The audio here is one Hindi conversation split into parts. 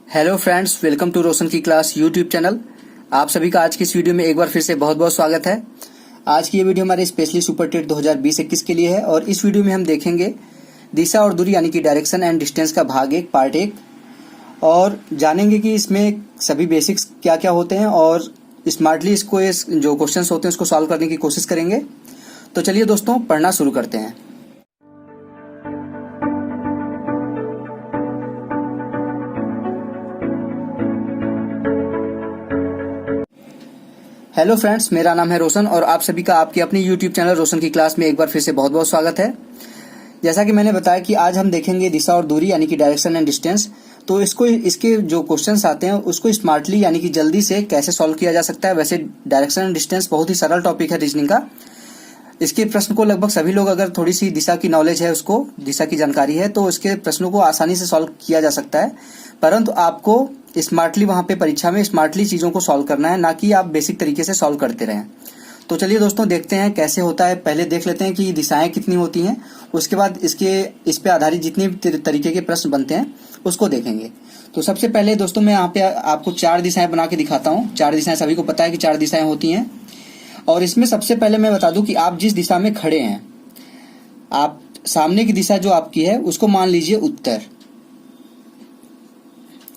हेलो फ्रेंड्स, वेलकम टू रोशन की क्लास यूट्यूब चैनल। आप सभी का आज की इस वीडियो में एक बार फिर से बहुत बहुत स्वागत है। आज की ये वीडियो हमारे स्पेशली सुपर टेट 2020-21 के लिए है और इस वीडियो में हम देखेंगे दिशा और दूरी यानी कि डायरेक्शन एंड डिस्टेंस का भाग 1 पार्ट 1 और जानेंगे कि इसमें सभी बेसिक्स क्या क्या होते हैं और स्मार्टली इसको जो क्वेश्चंस होते हैं उसको सॉल्व करने की कोशिश करेंगे। तो चलिए दोस्तों, पढ़ना शुरू करते हैं। हेलो फ्रेंड्स, मेरा नाम है रोशन और आप सभी का आपके अपने यूट्यूब चैनल रोशन की क्लास में एक बार फिर से बहुत बहुत स्वागत है। जैसा कि मैंने बताया कि आज हम देखेंगे दिशा और दूरी यानी कि डायरेक्शन एंड डिस्टेंस। तो इसके जो क्वेश्चंस आते हैं उसको स्मार्टली यानी कि जल्दी से कैसे सॉल्व किया जा सकता है। वैसे डायरेक्शन एंड डिस्टेंस बहुत ही सरल टॉपिक है रीजनिंग का। इसके प्रश्न को लगभग सभी लोग, अगर थोड़ी सी दिशा की नॉलेज है, उसको दिशा की जानकारी है, तो इसके प्रश्नों को आसानी से सॉल्व किया जा सकता है। परंतु आपको स्मार्टली वहां पे परीक्षा में स्मार्टली चीजों को सॉल्व करना है, ना कि आप बेसिक तरीके से सॉल्व करते रहें। तो चलिए दोस्तों, देखते हैं कैसे होता है। पहले देख लेते हैं कि दिशाएं कितनी होती हैं, उसके बाद इस पे आधारित जितने तरीके के प्रश्न बनते हैं उसको देखेंगे। तो सबसे पहले दोस्तों, मैं यहाँ पे आपको 4 दिशाएं बना के दिखाता हूँ। 4 दिशाएं, सभी को पता है कि 4 दिशाएं होती हैं। और इसमें सबसे पहले मैं बता दूं कि आप जिस दिशा में खड़े हैं, आप सामने की दिशा जो आपकी है उसको मान लीजिए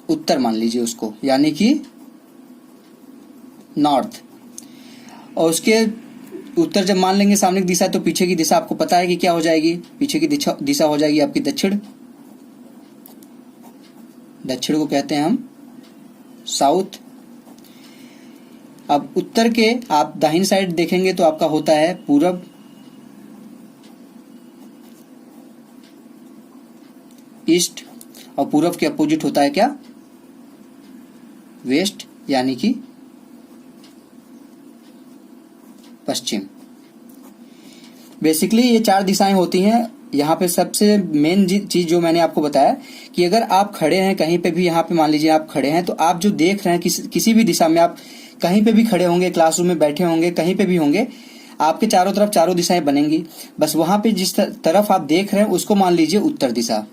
उत्तर मान लीजिए उसको, यानी कि नॉर्थ। और उसके उत्तर जब मान लेंगे सामने की दिशा, तो पीछे की दिशा आपको पता है कि क्या हो जाएगी। पीछे की दिशा हो जाएगी आपकी दक्षिण को कहते हैं हम साउथ। अब उत्तर के आप दाहिनी साइड देखेंगे तो आपका होता है पूरब। ईस्ट। और पूरब के अपोजिट होता है क्या? वेस्ट, यानी कि पश्चिम। बेसिकली ये 4 दिशाएं होती हैं। यहाँ पे सबसे मेन चीज जो मैंने आपको बताया कि अगर आप खड़े हैं कहीं पे भी, यहाँ पे मान लीजिए आप खड़े हैं, तो आप जो देख रहे हैं किसी भी दिशा में, आप कहीं पे भी खड़े होंगे, क्लासरूम में बैठे होंगे, कहीं पे भी होंगे, आपके चारों तरफ चारों दिशाएं बनेंगी। बस वहां पे जिस तरफ आप देख रहे हैं उसको मान लीजिए उत्तर दिशा।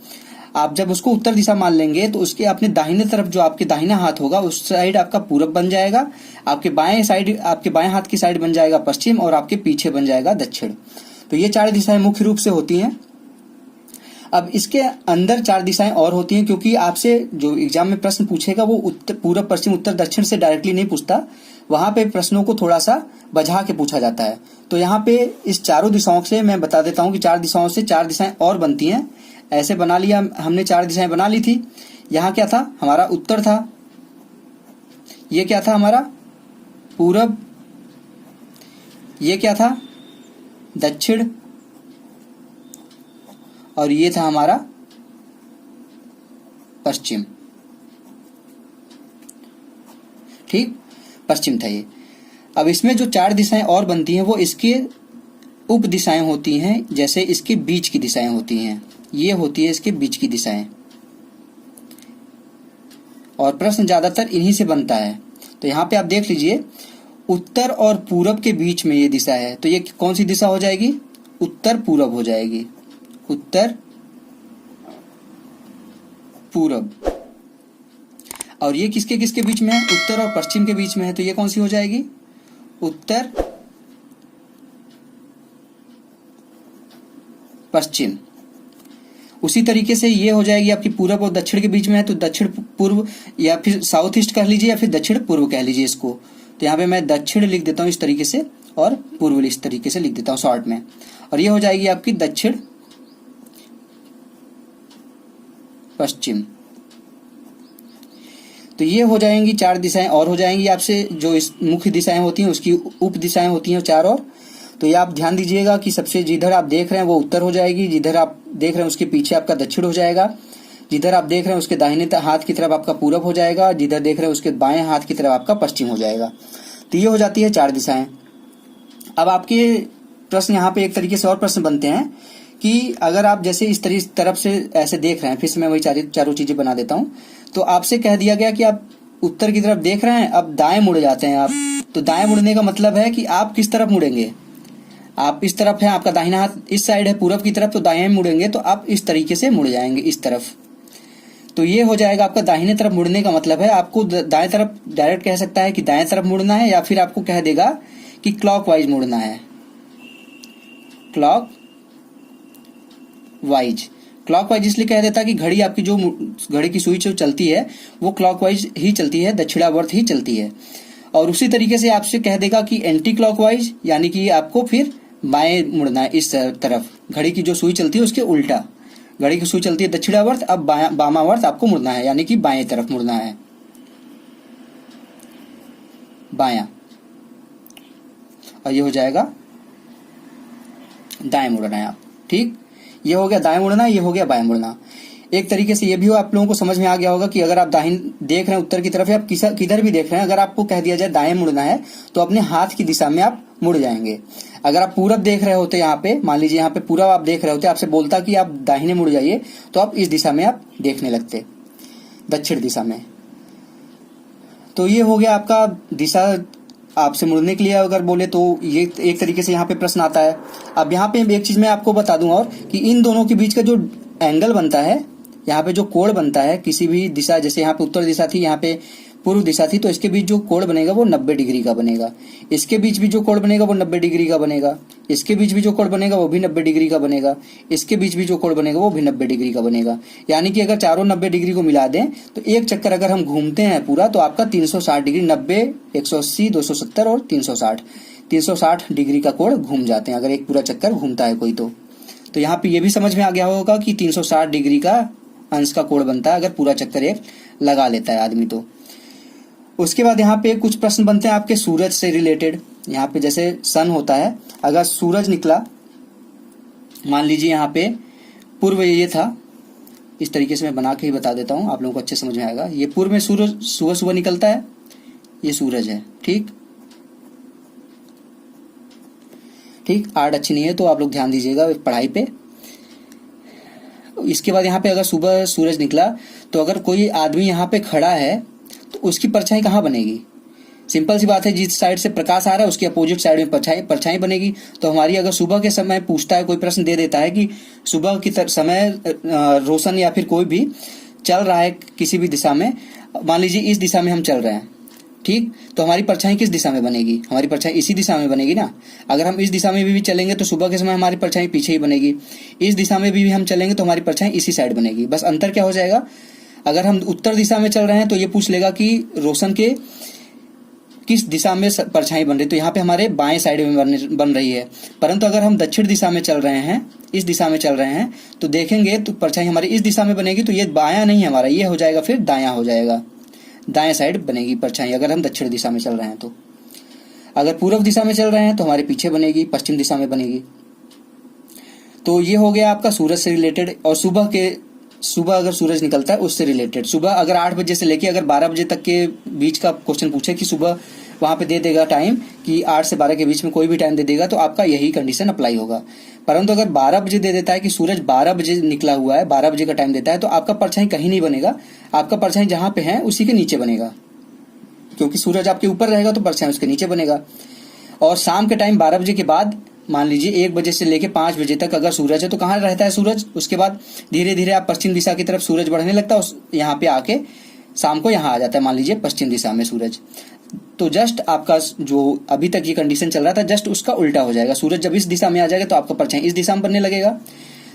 आप जब उसको उत्तर दिशा मान लेंगे तो उसके अपने दाहिने तरफ जो आपके दाहिना हाथ होगा उस साइड आपका पूरब बन जाएगा, आपके बाएं हाथ की साइड बन जाएगा पश्चिम, और आपके पीछे बन जाएगा दक्षिण। तो ये 4 दिशाएं मुख्य रूप से होती हैं। अब इसके अंदर 4 दिशाएं और होती हैं, क्योंकि आपसे जो एग्जाम में प्रश्न पूछेगा वो पूरब, पश्चिम, उत्तर, दक्षिण से डायरेक्टली नहीं पूछता। वहां पे प्रश्नों को थोड़ा सा बझा के पूछा जाता है। तो यहाँ पे इस चारों दिशाओं से मैं बता देता हूँ कि 4 दिशाओं से 4 दिशाएं और बनती हैं। ऐसे बना लिया हमने, 4 दिशाएं बना ली थी। यहाँ क्या था? हमारा उत्तर था। ये क्या था? हमारा पूरब। ये क्या था? दक्षिण। और ये था हमारा पश्चिम। ठीक, पश्चिम था ये। अब इसमें जो 4 दिशाएं और बनती हैं वो इसके उप दिशाएं होती हैं। जैसे इसके बीच की दिशाएं होती हैं, ये होती है इसके बीच की दिशाएं। और प्रश्न ज्यादातर इन्हीं से बनता है। तो यहाँ पे आप देख लीजिए, उत्तर और पूरब के बीच में ये दिशा है, तो ये कौन सी दिशा हो जाएगी? उत्तर पूरब हो जाएगी। उत्तर पूरब। और ये किसके किसके बीच में है? उत्तर और पश्चिम के बीच में है, तो ये कौन सी हो जाएगी? उत्तर पश्चिम। उसी तरीके से ये हो जाएगी आपकी पूरब और दक्षिण के बीच में है, तो दक्षिण पूर्व, या फिर साउथ ईस्ट कह लीजिए, या फिर दक्षिण पूर्व कह लीजिए इसको। तो यहाँ पे मैं दक्षिण लिख देता हूँ इस तरीके से, और पूर्व इस तरीके से लिख देता हूँ शॉर्ट में। और ये हो जाएगी आपकी दक्षिण पश्चिम। तो ये हो जाएंगी 4 दिशाएं और हो जाएंगी आपसे। जो इस मुख्य दिशाएं होती हैं उसकी उप दिशाएं होती हैं 4 और। तो ये आप ध्यान दीजिएगा कि सबसे जिधर आप देख रहे हैं वो उत्तर हो जाएगी, जिधर आप देख रहे हैं उसके पीछे आपका दक्षिण हो जाएगा, जिधर आप देख रहे हैं उसके दाहिने हाथ की तरफ आपका पूरब हो जाएगा, जिधर देख रहे हैं उसके बाएं हाथ की तरफ आपका पश्चिम हो जाएगा। तो ये हो जाती है 4 दिशाएं। अब आपके प्रश्न यहाँ पे एक तरीके से और प्रश्न बनते हैं कि अगर आप जैसे इस तरफ से ऐसे देख रहे हैं, फिर से मैं वही चारों चीजें बना देता हूँ। तो आपसे कह दिया गया कि आप उत्तर की तरफ देख रहे हैं, अब दाएं मुड़ जाते हैं आप। तो दाएं मुड़ने का मतलब है कि आप किस तरफ मुड़ेंगे? आप इस तरफ है, आपका दाहिना हाथ इस साइड है पूरब की तरफ, तो दाएं मुड़ेंगे तो आप इस तरीके से मुड़ जाएंगे इस तरफ। तो ये हो जाएगा आपका दाहिने तरफ मुड़ने का मतलब है आपको दाएं तरफ डायरेक्ट कह सकता है कि दाएं तरफ मुड़ना है, या फिर आपको कह देगा कि क्लॉकवाइज मुड़ना है। क्लॉकवाइज क्लॉकवाइज इसलिए कह देता है कि घड़ी आपकी जो घड़ी की सुई जो चलती है वो क्लॉकवाइज ही चलती है, दक्षिणावर्त ही चलती है। और उसी तरीके से आपसे कह देगा कि एंटी क्लॉकवाइज, यानी कि आपको फिर बाएं मुड़ना है इस तरफ। घड़ी की जो सुई चलती है उसके उल्टा, घड़ी की सुई चलती है दक्षिणावर्त, अब वामावर्त आपको मुड़ना है, यानी कि बाएं तरफ मुड़ना है, बायां। और ये हो जाएगा दाएं मुड़ना है आप। ठीक, ये हो गया दाएं मुड़ना, ये हो गया बाएं मुड़ना। एक तरीके से ये भी आप लोगों को समझ में आ गया होगा कि अगर आप दाहिने देख रहे हैं उत्तर की तरफ, या आप किधर भी देख रहे हैं, अगर आपको कह दिया जाए दाएं मुड़ना है तो अपने हाथ की दिशा में आप मुड़ जाएंगे। अगर आप पूरब देख रहे होते, यहाँ पे मान लीजिए यहाँ पे पूरब आप देख रहे होते, आपसे बोलता कि आप दाहिने मुड़ जाइए, तो आप इस दिशा में आप देखने लगते, दक्षिण दिशा में। तो ये हो गया आपका दिशा आपसे मुड़ने के लिए अगर बोले तो ये एक तरीके से यहाँ पे प्रश्न आता है। अब यहाँ पे एक चीज मैं आपको बता दूं और कि इन दोनों के बीच का जो एंगल बनता है, यहाँ पे जो कोण बनता है किसी भी दिशा, जैसे यहाँ पे उत्तर दिशा थी, यहाँ पे पूर्व दिशा थी, तो इसके बीच जो कोण बनेगा वो 90 डिग्री का बनेगा। इसके बीच भी जो कोण बनेगा वो 90 डिग्री का बनेगा। इसके बीच भी जो कोण बनेगा वो भी 90 डिग्री का बनेगा। इसके बीच भी जो कोण बनेगा वो भी 90 डिग्री का बनेगा। यानी कि अगर चारों 90 डिग्री को मिला दें तो एक चक्कर अगर हम घूमते हैं पूरा, तो आपका 360 डिग्री, 90, 180, 270 और 360 डिग्री का कोण घूम जाते हैं अगर एक पूरा चक्कर घूमता है कोई। तो यहाँ पे ये भी समझ में आ गया होगा कि 360 डिग्री का अंश का कोण बनता है अगर पूरा चक्कर एक लगा लेता है आदमी। तो उसके बाद यहाँ पे कुछ प्रश्न बनते हैं आपके सूरज से रिलेटेड। यहाँ पे जैसे सन होता है, अगर सूरज निकला, मान लीजिए यहाँ पे पूर्व ये था, इस तरीके से मैं बना के ही बता देता हूँ, आप लोगों को अच्छे समझ में आएगा। ये पूर्व में सूरज सुबह सुबह निकलता है, ये सूरज है। ठीक, आर्ट अच्छी नहीं है तो आप लोग ध्यान दीजिएगा पढ़ाई पे। इसके बाद यहाँ पे अगर सुबह सूरज निकला तो अगर कोई आदमी यहाँ पे खड़ा है तो उसकी परछाई कहाँ बनेगी? सिंपल सी बात है, जिस साइड से प्रकाश आ रहा है उसके अपोजिट साइड में परछाई बनेगी। तो हमारी अगर सुबह के समय पूछता है, कोई प्रश्न दे देता है कि सुबह की समय रोशन या फिर कोई भी चल रहा है किसी भी दिशा में, मान लीजिए इस दिशा में हम चल रहे हैं, ठीक, तो हमारी परछाई किस दिशा में बनेगी? हमारी परछाई इसी दिशा में बनेगी ना। अगर हम इस दिशा में भी चलेंगे तो सुबह के समय हमारी परछाई पीछे ही बनेगी। इस दिशा में भी हम चलेंगे तो हमारी परछाई इसी साइड बनेगी। बस अंतर क्या हो जाएगा, अगर हम उत्तर दिशा में चल रहे हैं तो ये पूछ लेगा कि रोशन के किस दिशा में परछाई बन रही, तो यहाँ पे हमारे बाएं साइड में बन रही है। परंतु अगर हम दक्षिण दिशा में चल रहे हैं, इस दिशा में चल रहे हैं, तो देखेंगे तो परछाई हमारी इस दिशा में बनेगी, तो ये बायां नहीं है हमारा, ये हो जाएगा फिर दायां हो जाएगा, दाएं साइड बनेगी परछाई अगर हम दक्षिण दिशा में चल रहे हैं। तो अगर पूर्व दिशा में चल रहे हैं तो हमारे पीछे बनेगी, पश्चिम दिशा में बनेगी। तो ये हो गया आपका सूरज से रिलेटेड। और सुबह अगर सूरज निकलता है उससे रिलेटेड, सुबह अगर 8 बजे से लेके अगर 12 बजे तक के बीच का क्वेश्चन पूछे कि सुबह वहां पे दे देगा टाइम कि 8 से 12 के बीच में कोई भी टाइम दे देगा, तो आपका यही कंडीशन अप्लाई होगा। परंतु अगर 12 बजे दे देता है कि सूरज 12 बजे निकला हुआ है, 12 बजे का टाइम देता है, तो आपका परछाई कहीं नहीं बनेगा, आपका परछाई जहां पे है उसी के नीचे बनेगा, क्योंकि सूरज आपके ऊपर रहेगा तो परछाई उसके नीचे बनेगा। और शाम के टाइम 12 बजे के बाद मान लीजिए 1 बजे से लेके 5 बजे तक अगर सूरज है तो कहाँ रहता है सूरज? उसके बाद धीरे धीरे आप पश्चिम दिशा की तरफ सूरज बढ़ने लगता है, यहाँ पे आके शाम को यहाँ आ जाता है, मान लीजिए पश्चिम दिशा में सूरज। तो जस्ट आपका जो अभी तक ये कंडीशन चल रहा था जस्ट उसका उल्टा हो जाएगा। सूरज जब इस दिशा में आ जाएगा तो आपका परछाई इस दिशा में बनने लगेगा।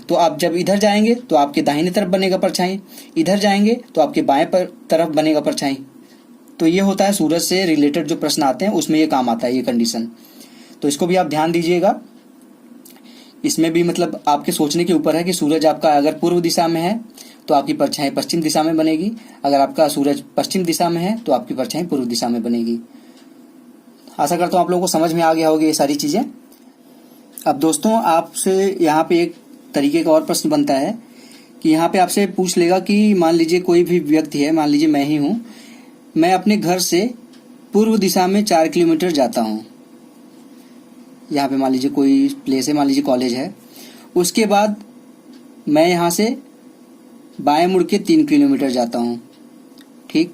तो आप जब इधर जाएंगे तो आपके दाहिने तरफ बनेगा परछाई, इधर जाएंगे तो आपके बाएं तरफ बनेगा परछाई। तो ये होता है सूरज से रिलेटेड जो प्रश्न आते हैं उसमें ये काम आता है ये कंडीशन। तो इसको भी आप ध्यान दीजिएगा। इसमें भी मतलब आपके सोचने के ऊपर है कि सूरज आपका अगर पूर्व दिशा में है तो आपकी परछाई पश्चिम दिशा में बनेगी, अगर आपका सूरज पश्चिम दिशा में है तो आपकी परछाई पूर्व दिशा में बनेगी। आशा करता हूँ आप लोगों को समझ में आ गया होगी ये सारी चीजें। अब दोस्तों आपसे यहाँ पे एक तरीके का और प्रश्न बनता है कि यहाँ पे आपसे पूछ लेगा कि मान लीजिए कोई भी व्यक्ति है, मान लीजिए मैं ही हूँ, मैं अपने घर से पूर्व दिशा में 4 किलोमीटर जाता हूँ। यहाँ पे मान लीजिए कोई प्लेस है, मान लीजिए कॉलेज है, उसके बाद मैं यहाँ से बाएं मुड़ के 3 किलोमीटर जाता हूँ, ठीक।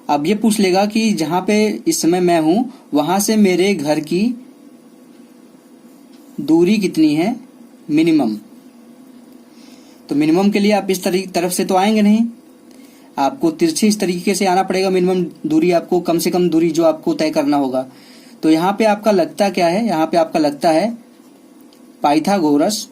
अब ये पूछ लेगा कि जहाँ पे इस समय मैं हूँ वहां से मेरे घर की दूरी कितनी है मिनिमम। तो मिनिमम के लिए आप इस तरफ से तो आएंगे नहीं, आपको तिरछे इस तरीके से आना पड़ेगा, मिनिमम दूरी आपको, कम से कम दूरी जो आपको तय करना होगा। तो यहाँ पे आपका लगता क्या है, यहाँ पे आपका लगता है पाइथागोरस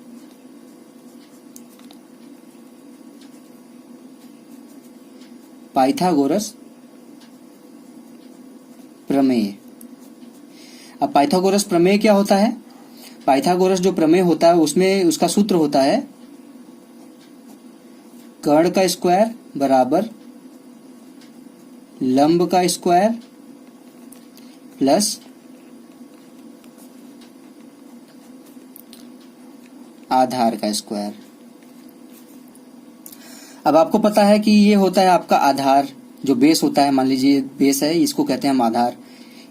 प्रमेय। अब पाइथागोरस प्रमेय क्या होता है? पाइथागोरस जो प्रमेय होता है उसमें उसका सूत्र होता है कर्ण का स्क्वायर बराबर लंब का स्क्वायर प्लस आधार का स्क्वायर। अब आपको पता है कि ये होता है आपका आधार, जो बेस होता है, मान लीजिए बेस है, इसको कहते हैं हम आधार।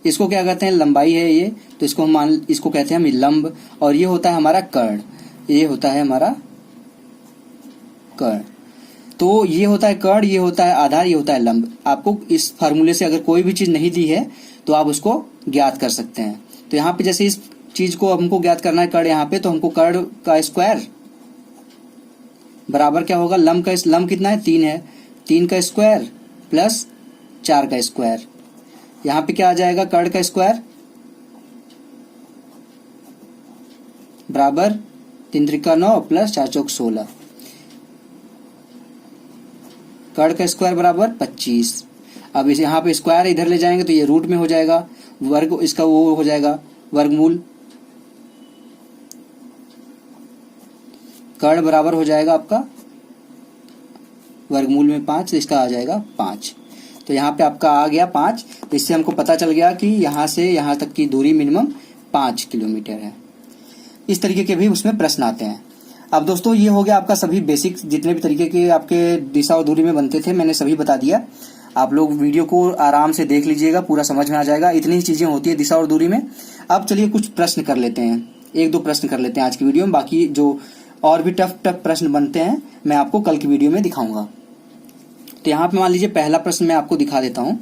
इसको क्या कहते हैं? लंबाई है ये, तो इसको कहते हैं हम लंब। और ये होता है हमारा कर्ण, ये होता है हमारा कर्ण। तो ये होता है कर्ण, ये होता है आधार, ये होता है लंब। आपको इस फार्मूले से अगर कोई भी चीज नहीं दी है तो आप उसको ज्ञात कर सकते हैं। तो यहाँ पे जैसे इस चीज को हमको ज्ञात करना है कर्ण यहाँ पे, तो हमको कर्ण का स्क्वायर बराबर क्या होगा? लंब कितना है? 3 है, 3 का स्क्वायर प्लस 4 का स्क्वायर। यहाँ पे क्या आ जाएगा? कर्ण का स्क्वायर बराबर 3 त्रिका 9 प्लस 4 चौक 16। कर्ण का स्क्वायर बराबर 25। अब इस यहाँ पे स्क्वायर इधर ले जाएंगे तो ये रूट में हो जाएगा, वर्ग इसका वो हो जाएगा वर्गमूल। कर्ण बराबर हो जाएगा आपका वर्गमूल में 5, इसका आ जाएगा 5। तो यहाँ पे आपका आ गया 5। तो इससे हमको पता चल गया कि यहाँ से यहाँ तक की दूरी मिनिमम 5 किलोमीटर है। इस तरीके के भी उसमें प्रश्न आते हैं। अब दोस्तों ये हो गया आपका सभी बेसिक जितने भी तरीके के आपके दिशा और दूरी में बनते थे, मैंने सभी बता दिया। आप लोग वीडियो को आराम से देख लीजिएगा, पूरा समझ में आ जाएगा। इतनी ही चीजें होती है दिशा और दूरी में। अब चलिए कुछ प्रश्न कर लेते हैं, 1-2 प्रश्न कर लेते हैं आज की वीडियो में। बाकी जो और भी टफ प्रश्न बनते हैं मैं आपको कल की वीडियो में दिखाऊंगा। तो यहाँ पे मान लीजिए पहला प्रश्न मैं आपको दिखा देता हूँ।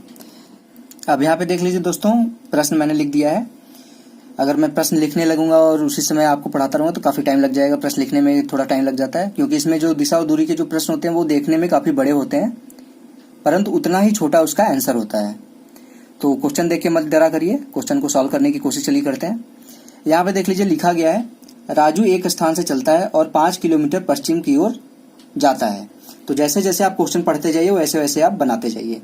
अब यहाँ पे देख लीजिए दोस्तों, प्रश्न मैंने लिख दिया है। अगर मैं प्रश्न लिखने लगूंगा और उसी समय आपको पढ़ाता रहूंगा तो काफी टाइम लग जाएगा। प्रश्न लिखने में थोड़ा टाइम लग जाता है, क्योंकि इसमें जो दिशा और दूरी के जो प्रश्न होते हैं वो देखने में काफी बड़े होते हैं, परंतु उतना ही छोटा उसका आंसर होता है। तो क्वेश्चन देख के मत डरा करिए, क्वेश्चन को सॉल्व करने की कोशिश चलिए करते हैं। यहाँ पे देख लीजिए लिखा गया है, राजू एक स्थान से चलता है और 5 किलोमीटर पश्चिम की ओर जाता है। तो जैसे जैसे आप क्वेश्चन पढ़ते जाइए वैसे वैसे आप बनाते जाइए।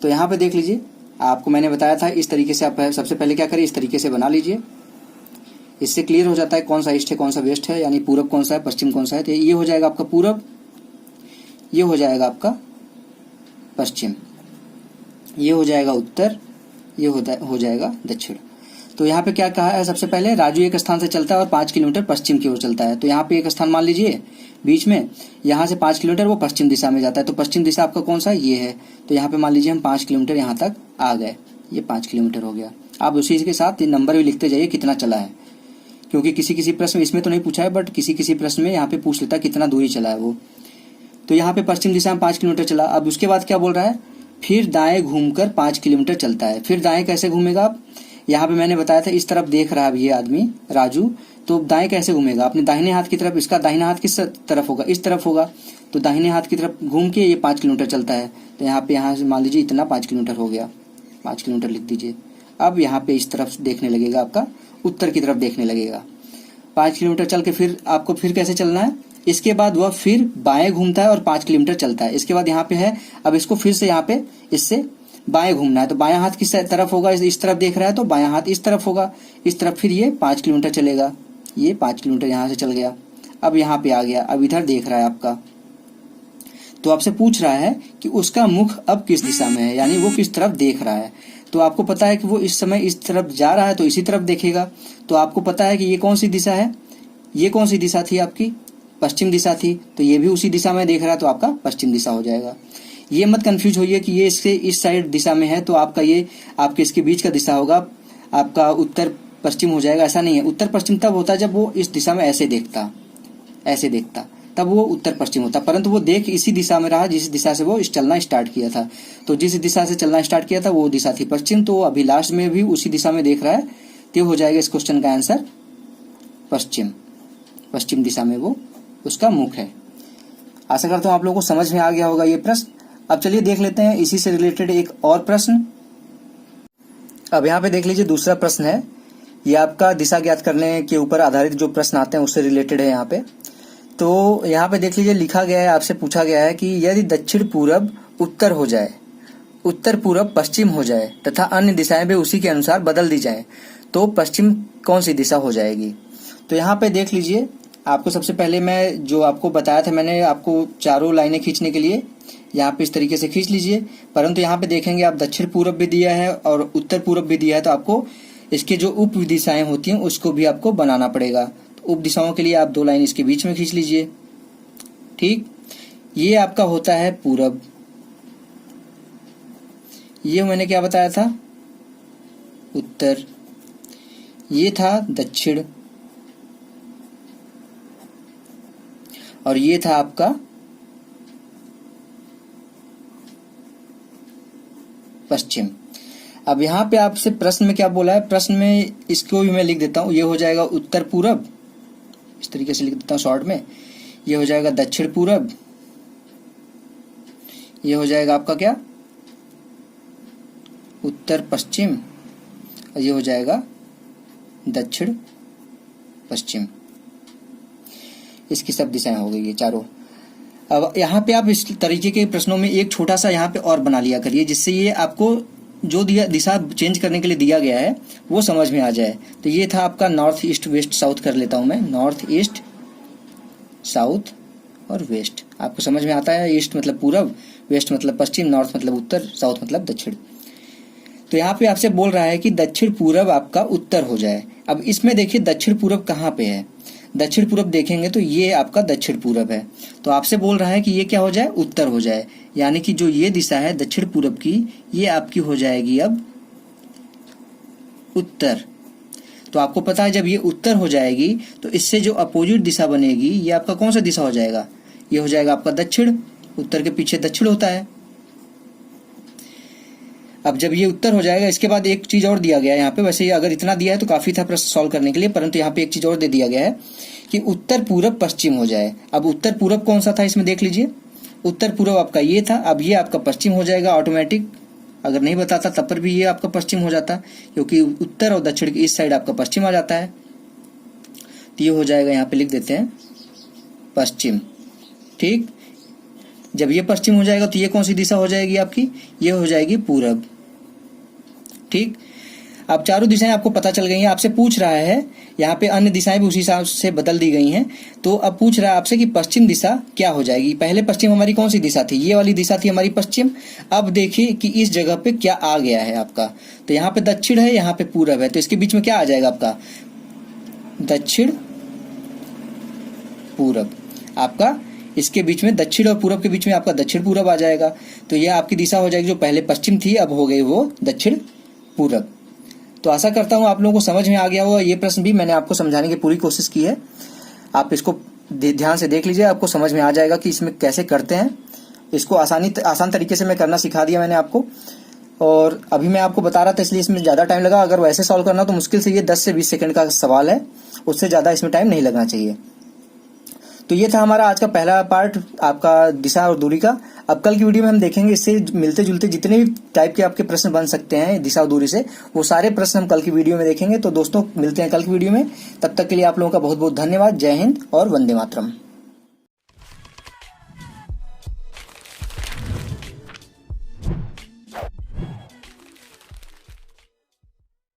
तो यहाँ पे देख लीजिए, आपको मैंने बताया था इस तरीके से आप सबसे पहले क्या करिए, इस तरीके से बना लीजिए। इससे क्लियर हो जाता है कौन सा ईस्ट है कौन सा वेस्ट है, यानी पूरब कौन सा है पश्चिम कौन सा है। तो ये हो जाएगा आपका पूरब, ये हो जाएगा आपका पश्चिम, ये हो जाएगा उत्तर, ये हो जाएगा दक्षिण। तो यहाँ पे क्या कहा है, सबसे पहले राजू एक स्थान से चलता है और 5 किलोमीटर पश्चिम की ओर चलता है। तो यहाँ पे एक स्थान मान लीजिए बीच में, यहाँ से 5 किलोमीटर वो पश्चिम दिशा में जाता है। तो पश्चिम दिशा आपका कौन सा, ये है। तो यहाँ पे मान लीजिए हम 5 किलोमीटर यहाँ तक आ गए, ये 5 किलोमीटर हो गया। आप उसी के साथ नंबर भी लिखते जाइए कितना चला है, क्योंकि किसी किसी प्रश्न इसमें तो नहीं पूछा है, बट किसी किसी प्रश्न में यहाँ पे पूछ लेता है कितना दूरी चला है वो। तो यहाँ पे पश्चिम दिशा में 5 किलोमीटर चला। अब उसके बाद क्या बोल रहा है, फिर दाएं घूमकर 5 किलोमीटर चलता है। फिर दाएं कैसे घूमेगा आप, यहाँ पे मैंने बताया था इस तरफ देख रहा है ये आदमी राजू, तो दाएं कैसे घूमेगा, अपने दाहिने हाथ की तरफ। इसका दाहिना हाथ किस तरफ होगा, इस तरफ होगा। तो दाहिने हाथ की तरफ घूम के ये 5 किलोमीटर चलता है। तो यहाँ पे यहाँ से मान लीजिए इतना 5 किलोमीटर हो गया, 5 किलोमीटर लिख दीजिए। अब यहाँ पे इस तरफ देखने लगेगा, आपका उत्तर की तरफ देखने लगेगा। 5 किलोमीटर चल के फिर आपको फिर कैसे चलना है, इसके बाद वह फिर बाएं घूमता है और 5 किलोमीटर चलता है। इसके बाद यहाँ पे है, अब इसको फिर से यहाँ पे इससे बाएं घूमना है। तो बायां हाथ किस तरफ होगा, इस तरफ देख रहा है तो बायां हाथ इस तरफ होगा, इस तरफ। फिर ये 5 किलोमीटर चलेगा, ये 5 किलोमीटर यहाँ से चल गया। अब यहाँ पे आ गया, अब इधर देख रहा है आपका। तो आपसे पूछ रहा है कि उसका मुख अब किस दिशा में है, यानी वो किस तरफ देख रहा है। तो आपको पता है कि वो इस समय इस तरफ जा रहा है, तो इसी तरफ देखेगा। तो आपको पता है कि ये कौन सी दिशा है, ये कौन सी दिशा थी आपकी, पश्चिम दिशा थी। तो ये भी उसी दिशा में देख रहा है, तो आपका पश्चिम दिशा हो जाएगा। ये मत कंफ्यूज होइए कि ये इससे इस साइड दिशा में है तो आपका ये आपके इसके बीच का दिशा होगा, आपका उत्तर पश्चिम हो जाएगा। ऐसा नहीं है, उत्तर पश्चिम तब होता है जब वो इस दिशा में ऐसे देखता, तब वो उत्तर पश्चिम होता। परंतु वो देख इसी दिशा में रहा जिस दिशा से वो चलना स्टार्ट किया था। तो जिस दिशा से चलना स्टार्ट किया था वो दिशा थी पश्चिम, तो अभी लास्ट में भी उसी दिशा में देख रहा है। तो हो जाएगा इस क्वेश्चन का आंसर पश्चिम दिशा में वो उसका मुख है। आशा करता हूँ आप लोगों को समझ में आ गया होगा ये प्रश्न। अब चलिए देख लेते हैं इसी से रिलेटेड एक और प्रश्न। अब यहाँ पे देख लीजिए दूसरा प्रश्न है, ये आपका दिशा ज्ञात करने के ऊपर आधारित जो प्रश्न आते हैं उससे रिलेटेड है यहाँ पे। तो यहाँ पे देख लीजिए लिखा गया है, आपसे पूछा गया है कि यदि दक्षिण पूरब उत्तर हो जाए, उत्तर पूरब पश्चिम हो जाए तथा अन्य दिशाएं भी उसी के अनुसार बदल दी जाएं, तो पश्चिम कौन सी दिशा हो जाएगी। तो यहाँ पे देख लीजिए, आपको सबसे पहले मैं जो आपको बताया था, मैंने आपको चारों लाइनें खींचने के लिए यहाँ पे इस तरीके से खींच लीजिए, परंतु यहाँ पे देखेंगे आप दक्षिण पूरब भी दिया है और उत्तर पूरब भी दिया है, तो आपको इसके जो उप दिशाएं होती हैं उसको भी आपको बनाना पड़ेगा। तो उप दिशाओं के लिए आप 2 लाइन इसके बीच में खींच लीजिए। ठीक, ये आपका होता है पूरब, ये मैंने क्या बताया था, उत्तर, ये था दक्षिण, और ये था आपका पश्चिम। अब यहाँ पे आपसे प्रश्न में क्या बोला है, प्रश्न में इसको भी मैं लिख देता हूँ, ये हो जाएगा उत्तर पूरब, इस तरीके से लिख देता हूँ शॉर्ट में, ये हो जाएगा दक्षिण पूरब, ये हो जाएगा आपका क्या, उत्तर पश्चिम, और ये हो जाएगा दक्षिण पश्चिम। इसकी सब दिशाएं हो गई ये चारों। अब यहाँ पे आप इस तरीके के प्रश्नों में एक छोटा सा यहाँ पे और बना लिया करिए, जिससे ये आपको जो दिशा चेंज करने के लिए दिया गया है वो समझ में आ जाए। तो ये था आपका नॉर्थ ईस्ट वेस्ट साउथ कर लेता हूं मैं, नॉर्थ ईस्ट साउथ और वेस्ट। आपको समझ में आता है, ईस्ट मतलब पूरब, वेस्ट मतलब पश्चिम, नॉर्थ मतलब उत्तर, साउथ मतलब दक्षिण। तो यहाँ पे आपसे बोल रहा है कि दक्षिण पूरब आपका उत्तर हो जाए। अब इसमें देखिए दक्षिण पूरब कहाँ पे है, दक्षिण पूरब देखेंगे तो ये आपका दक्षिण पूरब है, तो आपसे बोल रहा है कि ये क्या हो जाए, उत्तर हो जाए, यानी कि जो ये दिशा है दक्षिण पूरब की, ये आपकी हो जाएगी अब उत्तर। तो आपको पता है जब ये उत्तर हो जाएगी तो इससे जो अपोजिट दिशा बनेगी ये आपका कौन सा दिशा हो जाएगा, ये हो जाएगा आपका दक्षिण। उत्तर के पीछे दक्षिण होता है। अब जब ये उत्तर हो जाएगा, इसके बाद एक चीज और दिया गया है यहाँ पे, वैसे अगर इतना दिया है तो काफी था प्रश्न सॉल्व करने के लिए, परंतु यहाँ पे एक चीज और दे दिया गया है कि उत्तर पूरब पश्चिम हो जाए। अब उत्तर पूरब कौन सा था इसमें देख लीजिए, उत्तर पूरब आपका ये था, अब ये आपका पश्चिम हो जाएगा ऑटोमेटिक। अगर नहीं बताता तब पर भी ये आपका पश्चिम हो जाता, क्योंकि उत्तर और दक्षिण की इस साइड आपका पश्चिम आ जाता है। तो ये हो जाएगा, यहाँ पे लिख देते हैं पश्चिम। ठीक, जब ये पश्चिम हो जाएगा तो ये कौन सी दिशा हो जाएगी आपकी, ये हो जाएगी पूरब। ठीक, अब चारों दिशाएं आपको पता चल गई हैं। आपसे पूछ रहा है यहाँ पे अन्य दिशाएं भी उसी हिसाब से बदल दी गई हैं, तो अब पूछ रहा है आपसे कि पश्चिम दिशा क्या हो जाएगी। पहले पश्चिम हमारी कौन सी दिशा थी, ये वाली दिशा थी हमारी पश्चिम। अब देखिए कि इस जगह पे क्या आ गया है आपका, तो यहाँ पे दक्षिण है, यहाँ पे पूरब है, तो इसके बीच में क्या आ जाएगा आपका दक्षिण पूरब। आपका इसके बीच में दक्षिण और पूरब के बीच में आपका दक्षिण पूरब आ जाएगा। तो ये आपकी दिशा हो जाएगी, जो पहले पश्चिम थी अब हो गई वो दक्षिण पूरब। तो आशा करता हूं आप लोगों को समझ में आ गया होगा। ये प्रश्न भी मैंने आपको समझाने की पूरी कोशिश की है, आप इसको ध्यान से देख लीजिए, आपको समझ में आ जाएगा कि इसमें कैसे करते हैं। इसको आसान तरीके से मैं करना सिखा दिया मैंने आपको, और अभी मैं आपको बता रहा था इसलिए इसमें ज़्यादा टाइम लगा। अगर वैसे सॉल्व करना तो मुश्किल से ये 10 से 20 सेकंड का सवाल है, उससे ज़्यादा इसमें टाइम नहीं लगना चाहिए। तो ये था हमारा आज का पहला पार्ट आपका दिशा और दूरी का। अब कल की वीडियो में हम देखेंगे इससे मिलते जुलते जितने भी टाइप के आपके प्रश्न बन सकते हैं दिशा और दूरी से, वो सारे प्रश्न हम कल की वीडियो में देखेंगे। तो दोस्तों मिलते हैं कल की वीडियो में, तब तक के लिए आप लोगों का बहुत बहुत धन्यवाद। जय हिंद और वंदे मातरम।